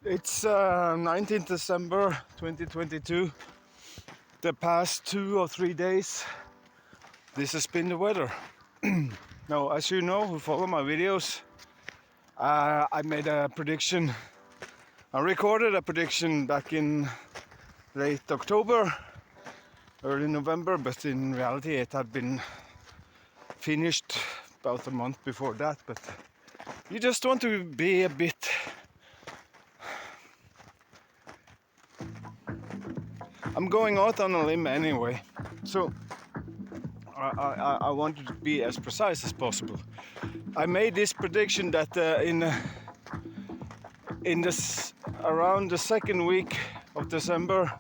It's 19th December 2022. The past 2 or 3 days, this has been the weather. Now, as you know, who follow my videos, I made a prediction. I recorded a prediction back in late October, early November, but in reality it had been finished about a month before that. But you just want to be a bit I'm going out on a limb anyway, so I wanted to be as precise as possible. I made this prediction that in this around the second week of December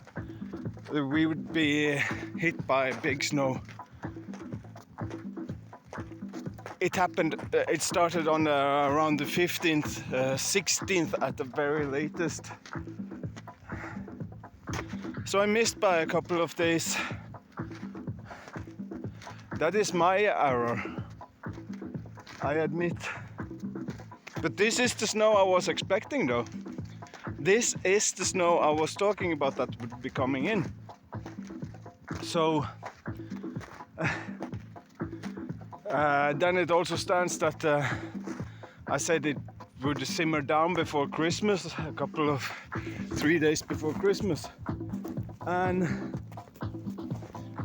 we would be hit by big snow. It happened. It started on around the 15th, 16th at the very latest. So I missed by a couple of days. That is my error, I admit. But this is the snow I was expecting, though. This is the snow I was talking about that would be coming in. So then it also stands that I said it would simmer down before Christmas, a couple of 3 days before Christmas. And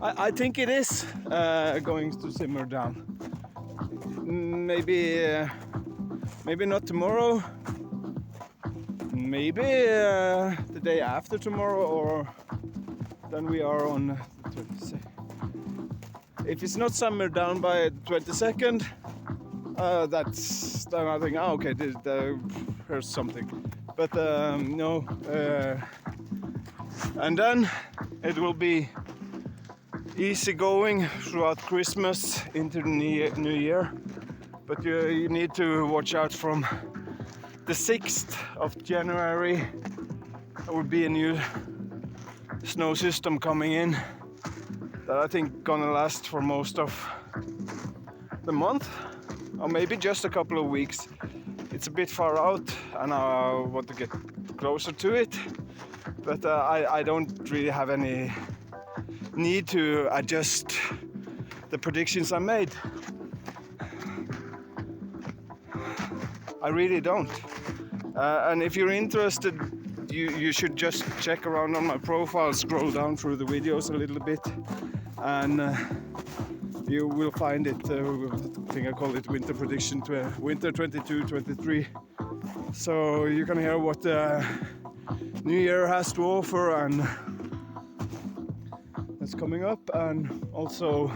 I think it is going to simmer down. Maybe not tomorrow. Maybe the day after tomorrow, or then we are on the 22nd. If it's not simmer down by the 22nd, that's then I think, okay, here's something. But no. And then it will be easy going throughout Christmas into the new year. But you need to watch out from the 6th of January. There will be a new snow system coming in that I think gonna last for most of the month, or maybe just a couple of weeks. It's a bit far out and I want to get closer to it, but I don't really have any need to adjust the predictions I made. I really don't. And if you're interested, you should just check around on my profile, scroll down through the videos a little bit, and you will find it. I think I call it winter prediction, winter 22-23. So you can hear what the new year has to offer and that's coming up, and also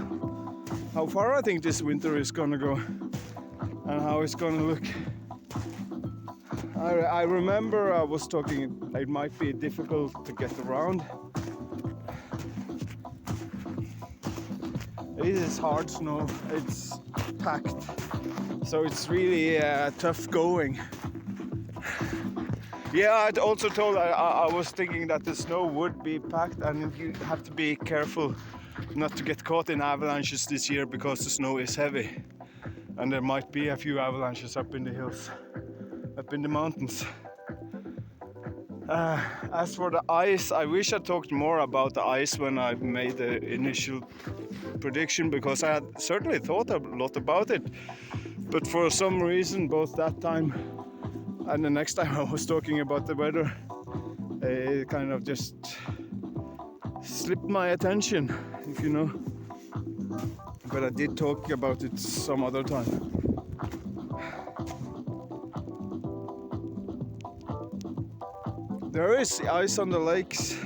how far I think this winter is gonna go and how it's gonna look. I remember I was talking, it might be difficult to get around. It is hard snow, it's packed, so it's really tough going. Yeah, I'd also told, I was thinking that the snow would be packed and you have to be careful not to get caught in avalanches this year because the snow is heavy and there might be a few avalanches up in the hills, up in the mountains. As for the ice, I wish I talked more about the ice when I made the initial prediction, because I had certainly thought a lot about it, but for some reason both that time and the next time I was talking about the weather, it kind of just slipped my attention, if you know. But I did talk about it some other time. There is ice on the lakes,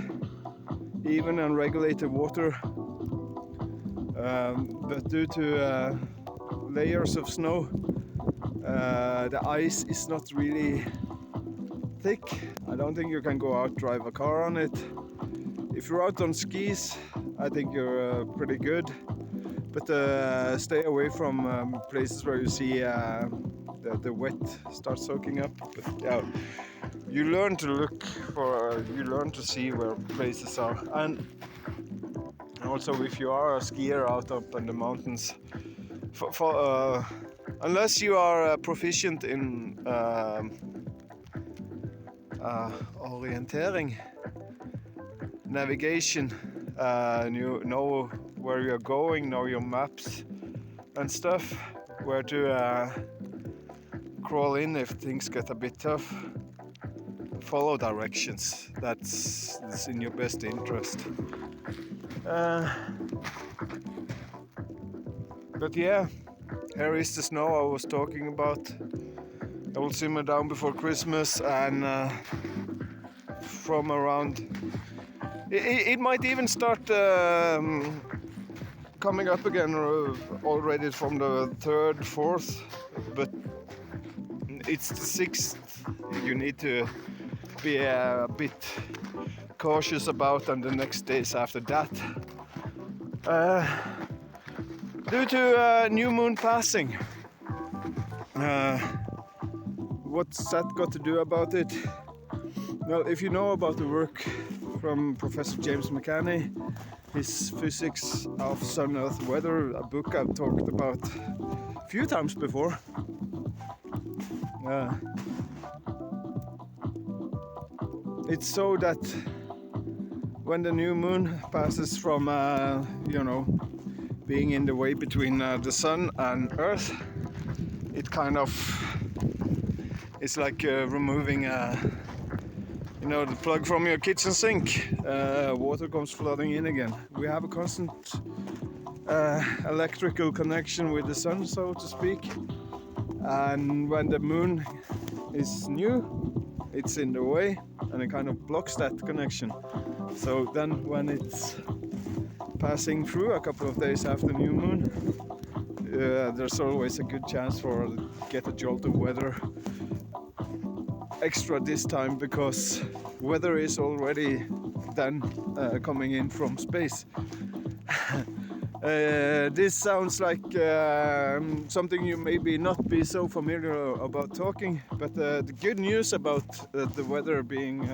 even on regulated water, but due to layers of snow, the ice is not really thick. I don't think you can go out, drive a car on it. If you're out on skis, I think you're pretty good, but stay away from places where you see the wet start soaking up. But yeah, you learn to look for, you learn to see where places are. And also, if you are a skier out up in the mountains, unless you are proficient in orientering, navigation, you know where you're going, know your maps and stuff, where to crawl in if things get a bit tough, follow directions. That's in your best interest. But yeah, here is the snow I was talking about. I will simmer down before Christmas, and from around, it might even start coming up again already from the 3rd, 4th, but it's the 6th you need to be a bit cautious about, and the next days after that. Due to new moon passing. What's that got to do about it? Well, if you know about the work from Professor James McCanney, his Physics of Sun-Earth Weather, a book I've talked about a few times before. It's so that when the new moon passes from, being in the way between the sun and Earth, it kind of is like removing, the plug from your kitchen sink. Water comes flooding in again. We have a constant electrical connection with the sun, so to speak. And when the moon is new, it's in the way, and it kind of blocks that connection. So then when it's passing through a couple of days after new moon, there's always a good chance for get a jolt of weather extra this time, because weather is already then coming in from space. This sounds like something you maybe not be so familiar about talking, but the good news about the weather being,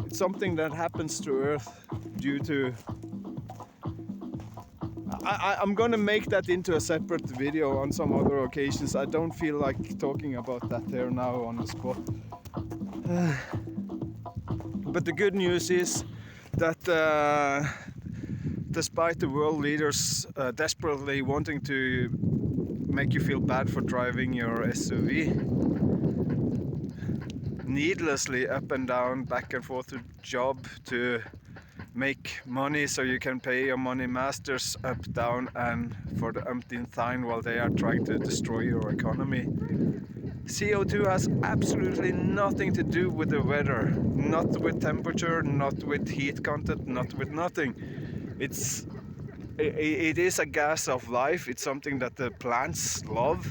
it's something that happens to Earth due to... I'm gonna make that into a separate video on some other occasions. I don't feel like talking about that here now on the spot. But the good news is that despite the world leaders desperately wanting to make you feel bad for driving your SUV needlessly up and down, back and forth to job to make money so you can pay your money masters up, down and for the umpteenth time while they are trying to destroy your economy. CO2 has absolutely nothing to do with the weather, not with temperature, not with heat content, not with nothing. It is a gas of life. It's something that the plants love.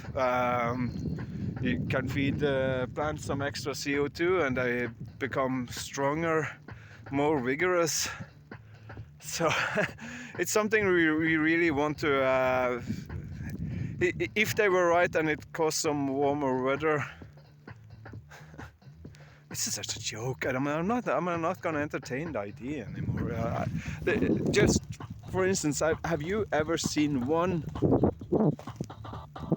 You can feed the plants some extra CO2 and they become stronger, more vigorous. So it's something we really want to... if they were right and it caused some warmer weather... This is such a joke. I'm not going to entertain the idea anymore. Just for instance, have you ever seen one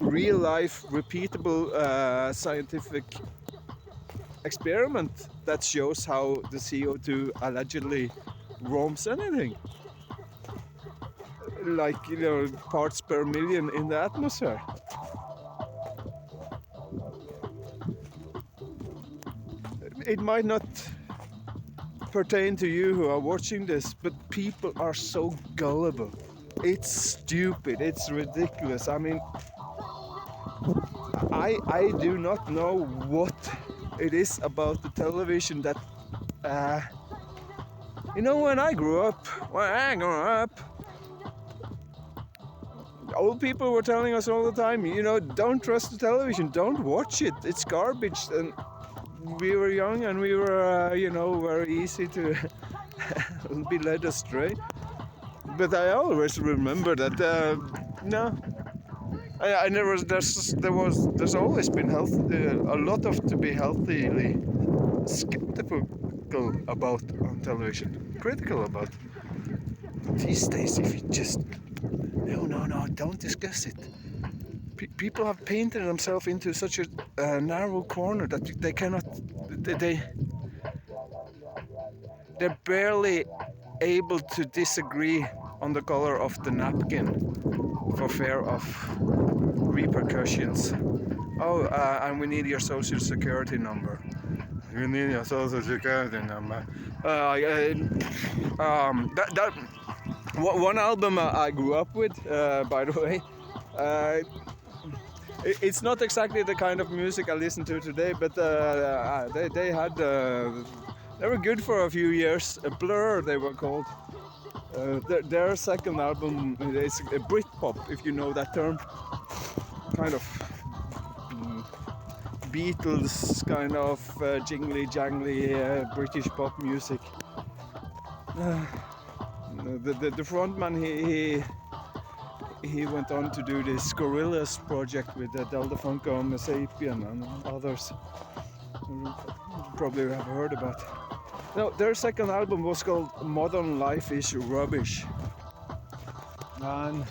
real-life, repeatable scientific experiment that shows how the CO2 allegedly warms anything? Like, parts per million in the atmosphere. It might not pertain to you who are watching this, but people are so gullible. It's stupid, it's ridiculous. I mean, I do not know what it is about the television that, when I grew up, old people were telling us all the time, don't trust the television, don't watch it, it's garbage. And we were young and we were, very easy to be led astray. But I always remember that, no, I never. There's always been a lot of to be healthily skeptical about on television, critical about. These days, if you just no, don't discuss it. people have painted themselves into such a narrow corner that they cannot. They're barely able to disagree on the color of the napkin for fear of repercussions. Oh, and we need your social security number. You need your social security number. That one album I grew up with, by the way. It's not exactly the kind of music I listen to today, but they had they were good for a few years. Blur, they were called. Their second album is Britpop, if you know that term. Kind of Beatles, kind of jingly jangly British pop music. The frontman he went on to do this Gorillaz project with Delta Funko and Sapien and others. You probably have heard about. No, their second album was called Modern Life is Rubbish. And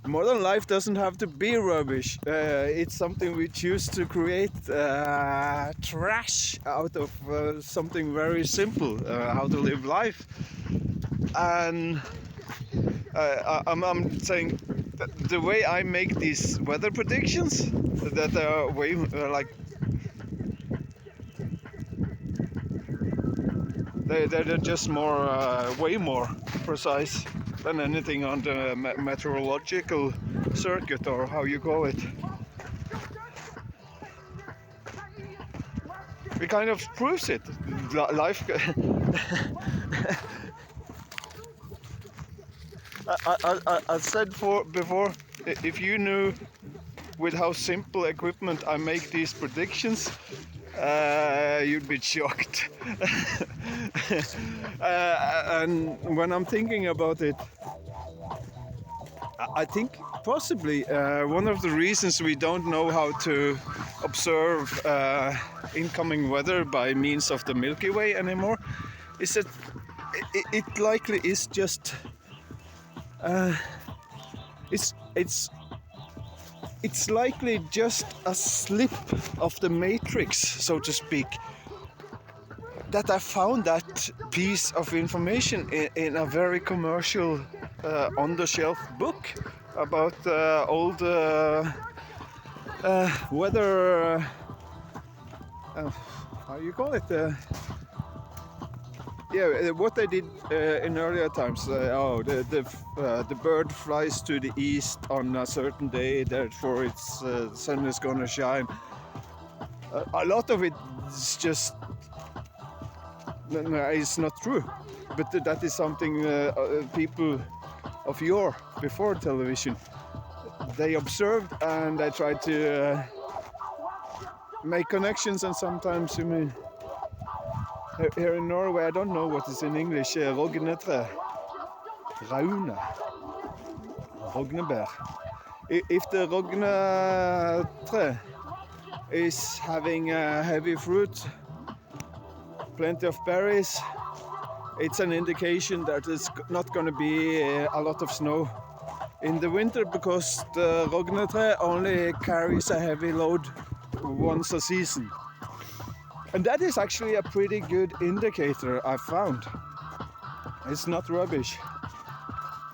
modern life doesn't have to be rubbish. It's something we choose to create trash out of something very simple, how to live life. And I'm saying that the way I make these weather predictions, that are way like they're just more, way more precise than anything on the meteorological circuit, or how you call it. It kind of proves it. Life. I said before, if you knew with how simple equipment I make these predictions, you'd be shocked. And when I'm thinking about it, I think possibly one of the reasons we don't know how to observe incoming weather by means of the Milky Way anymore is that it likely is just it's likely just a slip of the matrix, so to speak, that I found that piece of information in a very commercial on-the-shelf book about old weather, how you call it? Yeah, what they did in earlier times. The bird flies to the east on a certain day, therefore its sun is gonna shine. A lot of it is just it's not true, but that is something people of before television, they observed and they tried to make connections, and sometimes you mean. Here in Norway, I don't know what is in English. Rognetre, Raune, Rognebær. If the Rognetre is having heavy fruit, plenty of berries, it's an indication that it's not going to be a lot of snow in the winter, because the Rognetre only carries a heavy load once a season. And that is actually a pretty good indicator, I found. It's not rubbish.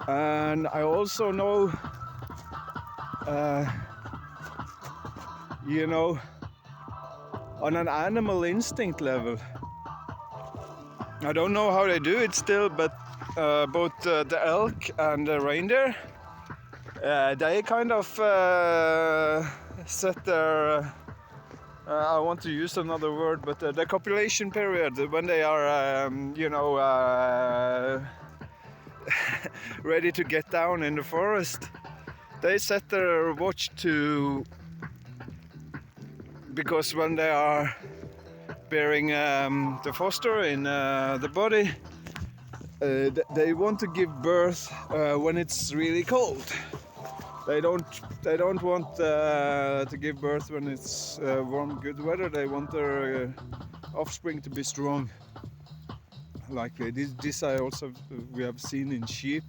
And I also know, you know, on an animal instinct level, I don't know how they do it still, but both the elk and the reindeer, they kind of set their I want to use another word, but the copulation period, when they are, ready to get down in the forest, they set their watch to, because when they are bearing the foster in the body, they want to give birth when it's really cold. They don't want to give birth when it's warm, good weather. They want their offspring to be strong. Like this we have seen in sheep,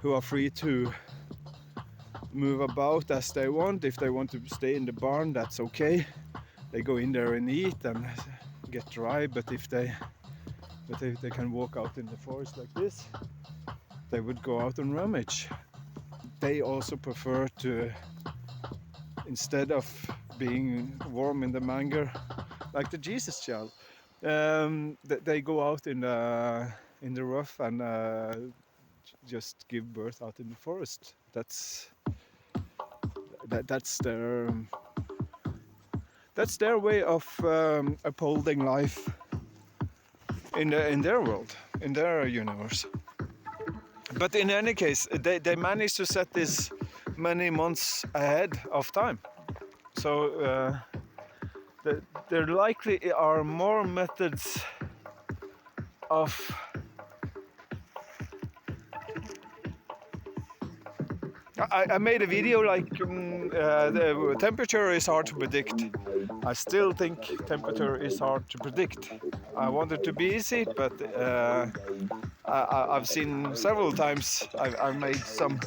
who are free to move about as they want. If they want to stay in the barn, that's okay. They go in there and eat and get dry. But if they can walk out in the forest like this, they would go out and rummage. They also prefer to, instead of being warm in the manger like the Jesus child, they go out in the rough and just give birth out in the forest. That's their way of upholding life in their world, in their universe. But in any case, they managed to set this many months ahead of time. So there likely are more methods of I made a video like the temperature is hard to predict. I still think temperature is hard to predict. I want it to be easy, but I've seen several times I've made some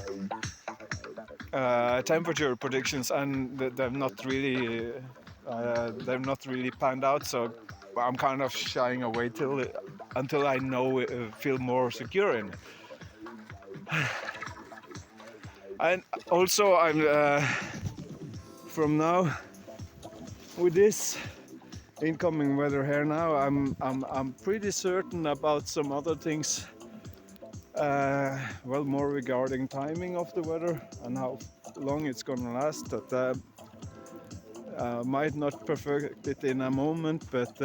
temperature predictions and they've not really panned out. So I'm kind of shying away until I feel more secure in it. And also, I'm from now with this incoming weather here now, I'm pretty certain about some other things. Well, more regarding timing of the weather and how long it's gonna last. That might not perfect it in a moment, but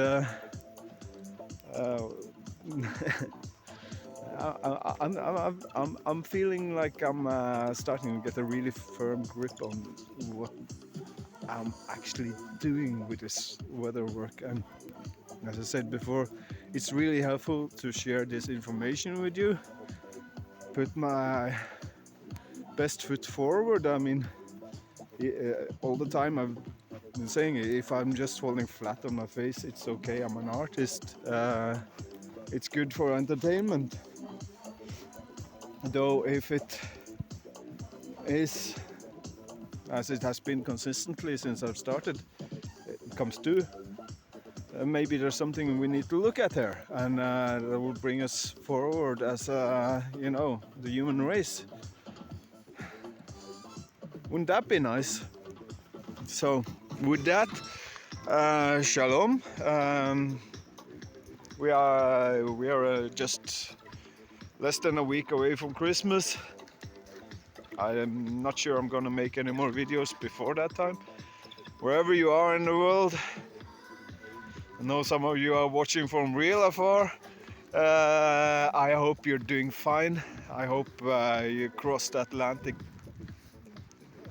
I'm feeling like I'm starting to get a really firm grip on what I'm actually doing with this weather work. And as I said before, it's really helpful to share this information with you, put my best foot forward. I mean, all the time I've been saying, if I'm just falling flat on my face, it's okay, I'm an artist. It's good for entertainment. Though if it is, as it has been consistently since I've started, it comes to, maybe there's something we need to look at here, and that will bring us forward as the human race. Wouldn't that be nice? So with that, shalom. We are just less than a week away from Christmas. I'm not sure I'm gonna make any more videos before that time. Wherever you are in the world, I know some of you are watching from real afar. I hope you're doing fine. I hope you crossed the Atlantic.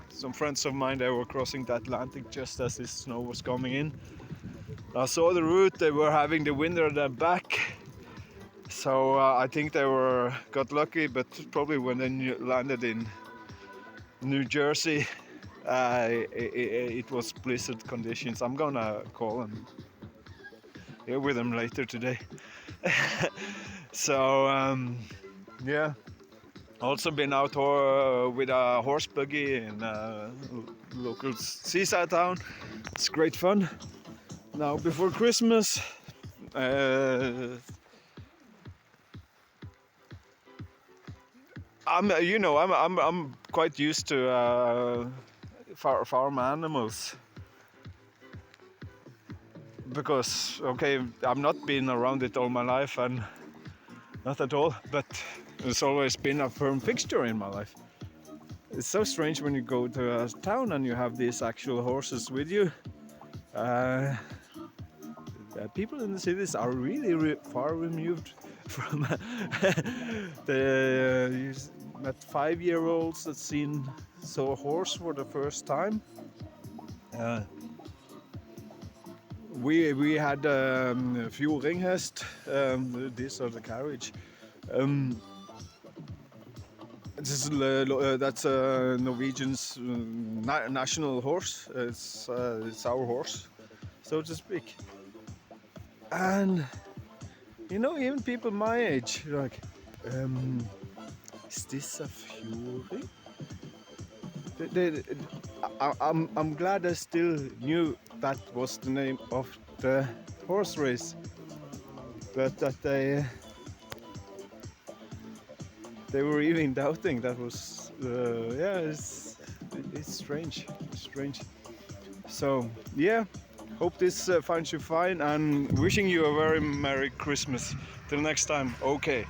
Some friends of mine, they were crossing the Atlantic just as this snow was coming in. I saw the route, they were having the wind at their back. So I think they got lucky, but probably when they landed in New Jersey, it was blizzard conditions. I'm gonna call and hear with them later today. So yeah, also been out with a horse buggy in a local seaside town. It's great fun. Now before Christmas, I'm quite used to farm animals because I've not been around it all my life, and not at all, but it's always been a firm fixture in my life. It's so strange when you go to a town and you have these actual horses with you. People in the cities are really far removed from the met 5-year-olds that saw a horse for the first time. We had a few ringhest. These are the carriage. That's Norwegian's national horse. It's our horse, so to speak. And even people my age, like, is this a Fury? I'm glad they still knew that was the name of the horse race, but that they were even doubting. That was yeah, it's strange. It's strange. So yeah, hope this finds you fine, and wishing you a very Merry Christmas. Till next time. Okay.